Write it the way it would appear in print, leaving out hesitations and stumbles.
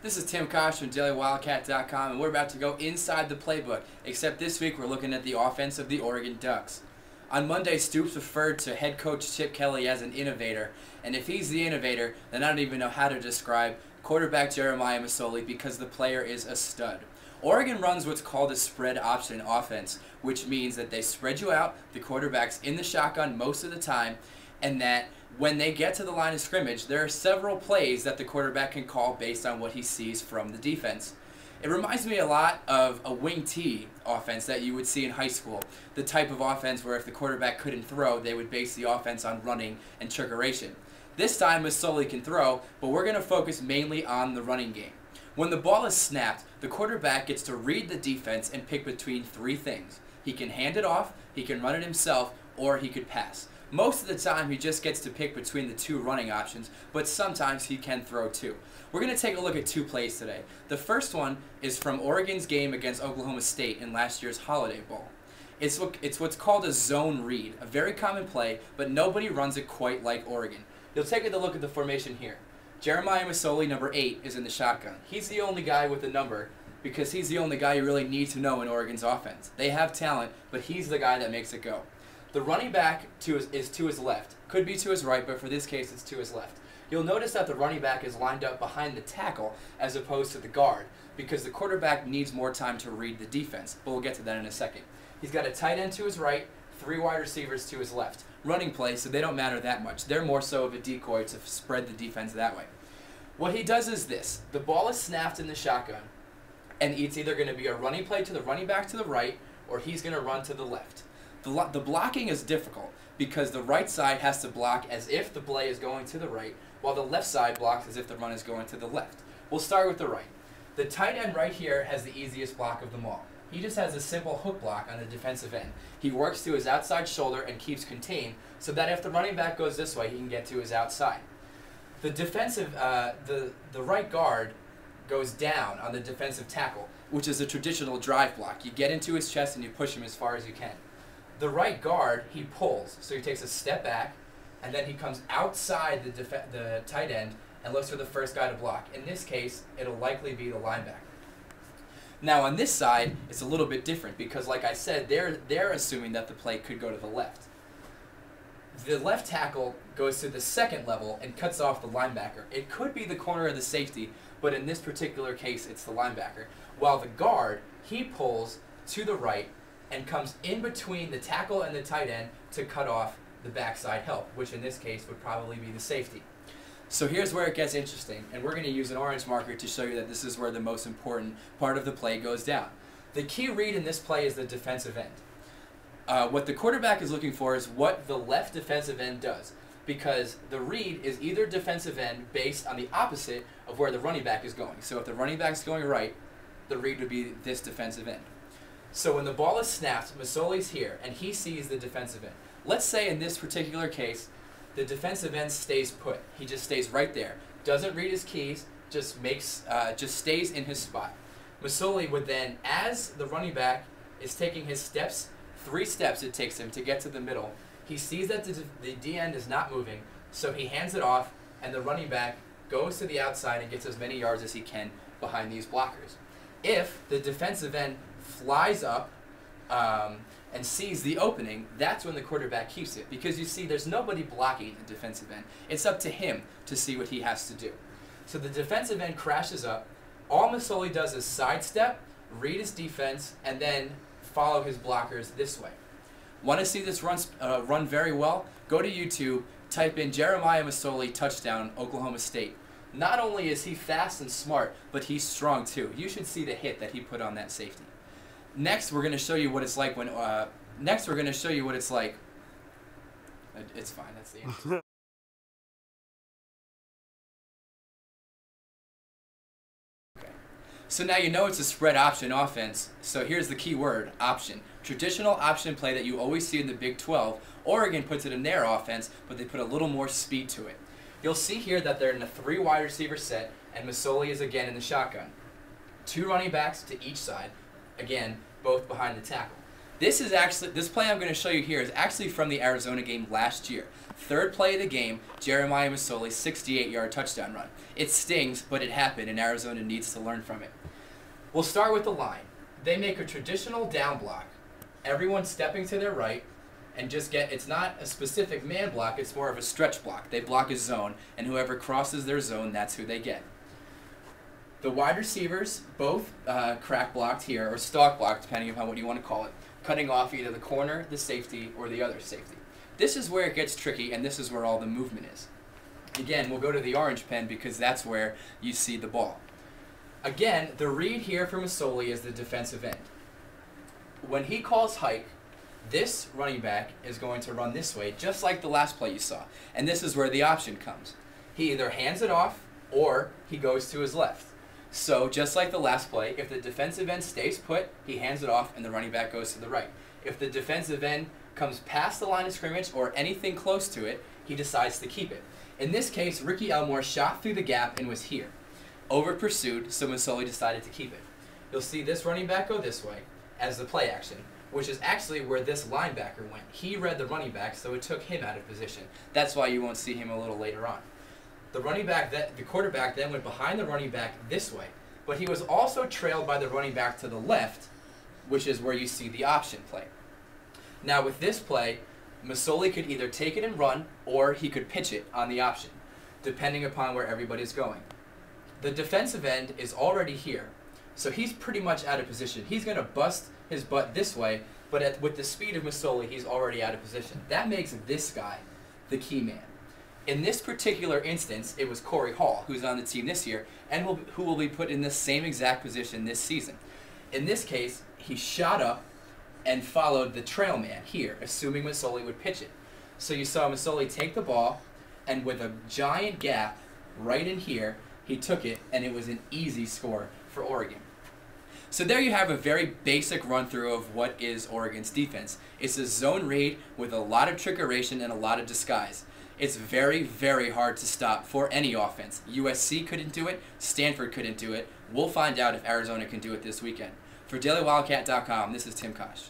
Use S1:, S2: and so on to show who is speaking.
S1: This is Tim Kosh from DailyWildcat.com, and we're about to go inside the playbook, except this week we're looking at the offense of the Oregon Ducks. On Monday, Stoops referred to head coach Chip Kelly as an innovator, and if he's the innovator, then I don't even know how to describe quarterback Jeremiah Masoli because the player is a stud. Oregon runs what's called a spread option offense, which means that they spread you out, the quarterback's in the shotgun most of the time, and that when they get to the line of scrimmage, there are several plays that the quarterback can call based on what he sees from the defense. It reminds me a lot of a wing T offense that you would see in high school, the type of offense where if the quarterback couldn't throw, they would base the offense on running and trickeration. This time, Masoli can throw, but we're going to focus mainly on the running game. When the ball is snapped, the quarterback gets to read the defense and pick between three things. He can hand it off, he can run it himself, or he could pass. Most of the time, he just gets to pick between the two running options, but sometimes he can throw too. We're going to take a look at two plays today. The first one is from Oregon's game against Oklahoma State in last year's Holiday Bowl. It's what's called a zone read, a very common play, but nobody runs it quite like Oregon. You'll take a look at the formation here. Jeremiah Masoli, number 8, is in the shotgun. He's the only guy with a number because he's the only guy you really need to know in Oregon's offense. They have talent, but he's the guy that makes it go. The running back is to his left. Could be to his right, but for this case, it's to his left. You'll notice that the running back is lined up behind the tackle as opposed to the guard because the quarterback needs more time to read the defense, but we'll get to that in a second. He's got a tight end to his right, 3 wide receivers to his left. Running plays, so they don't matter that much. They're more so of a decoy to spread the defense that way. What he does is this. The ball is snapped in the shotgun, and it's either going to be a running play to the running back to the right, or he's going to run to the left. The blocking is difficult because the right side has to block as if the play is going to the right, while the left side blocks as if the run is going to the left. We'll start with the right. The tight end right here has the easiest block of them all. He just has a simple hook block on the defensive end. He works to his outside shoulder and keeps contained so that if the running back goes this way, he can get to his outside. The right guard goes down on the defensive tackle, which is a traditional drive block. You get into his chest and you push him as far as you can. The right guard, he pulls, so he takes a step back, and then he comes outside the tight end and looks for the first guy to block. In this case, it'll likely be the linebacker. Now on this side, it's a little bit different because, like I said, they're assuming that the play could go to the left. The left tackle goes to the second level and cuts off the linebacker. It could be the corner of the safety, but in this particular case, it's the linebacker. While the guard, he pulls to the right and comes in between the tackle and the tight end to cut off the backside help, which in this case would probably be the safety. So here's where it gets interesting, and we're going to use an orange marker to show you that this is where the most important part of the play goes down. The key read in this play is the defensive end. What the quarterback is looking for is what the left defensive end does, because the read is either defensive end based on the opposite of where the running back is going. So if the running back is going right, the read would be this defensive end. So when the ball is snapped, Masoli's here, and he sees the defensive end. Let's say in this particular case, the defensive end stays put. He just stays right there. Doesn't read his keys, just stays in his spot. Masoli would then, as the running back is taking his steps, 3 steps it takes him to get to the middle, he sees that the D end is not moving, so he hands it off, and the running back goes to the outside and gets as many yards as he can behind these blockers. If the defensive end flies up and sees the opening, that's when the quarterback keeps it. Because you see, there's nobody blocking the defensive end. It's up to him to see what he has to do. So the defensive end crashes up. All Masoli does is sidestep, read his defense, and then follow his blockers this way. Want to see this run very well? Go to YouTube, type in Jeremiah Masoli touchdown, Oklahoma State. Not only is he fast and smart, but he's strong too. You should see the hit that he put on that safety. Next, we're going to show you what it's like when. It's fine. That's the end. Okay. So now you know it's a spread option offense. So here's the key word: option. Traditional option play that you always see in the Big 12. Oregon puts it in their offense, but they put a little more speed to it. You'll see here that they're in a 3 wide receiver set, and Masoli is again in the shotgun. 2 running backs to each side, again, both behind the tackle. This play I'm going to show you here is actually from the Arizona game last year. Third play of the game, Jeremiah Masoli's 68-yard touchdown run. It stings, but it happened, and Arizona needs to learn from it. We'll start with the line. They make a traditional down block. Everyone stepping to their right, and it's not a specific man block, it's more of a stretch block. They block a zone, and whoever crosses their zone, that's who they get. The wide receivers both crack blocked here, or stalk blocked, depending upon what you want to call it, cutting off either the corner, the safety, or the other safety. This is where it gets tricky, and this is where all the movement is. Again, we'll go to the orange pen because that's where you see the ball. Again, the read here for Masoli is the defensive end. When he calls hike, this running back is going to run this way, just like the last play you saw. And this is where the option comes. He either hands it off, or he goes to his left. So, just like the last play, if the defensive end stays put, he hands it off and the running back goes to the right. If the defensive end comes past the line of scrimmage or anything close to it, he decides to keep it. In this case, Ricky Elmore shot through the gap and was here. Over pursued, so Masoli decided to keep it. You'll see this running back go this way as the play action, which is actually where this linebacker went. He read the running back, so it took him out of position. That's why you won't see him a little later on. The quarterback then went behind the running back this way, but he was also trailed by the running back to the left, which is where you see the option play. Now with this play, Masoli could either take it and run, or he could pitch it on the option, depending upon where everybody's going. The defensive end is already here, so he's pretty much out of position. He's going to bust his butt this way, but with the speed of Masoli, he's already out of position. That makes this guy the key man. In this particular instance, it was Corey Hall, who's on the team this year, and who will be put in the same exact position this season. In this case, he shot up and followed the trail man here, assuming Masoli would pitch it. So you saw Masoli take the ball, and with a giant gap right in here, he took it, and it was an easy score for Oregon. So there you have a very basic run-through of what is Oregon's defense. It's a zone read with a lot of trickeration and a lot of disguise. It's very, very hard to stop for any offense. USC couldn't do it. Stanford couldn't do it. We'll find out if Arizona can do it this weekend. For DailyWildcat.com, this is Tim Kosh.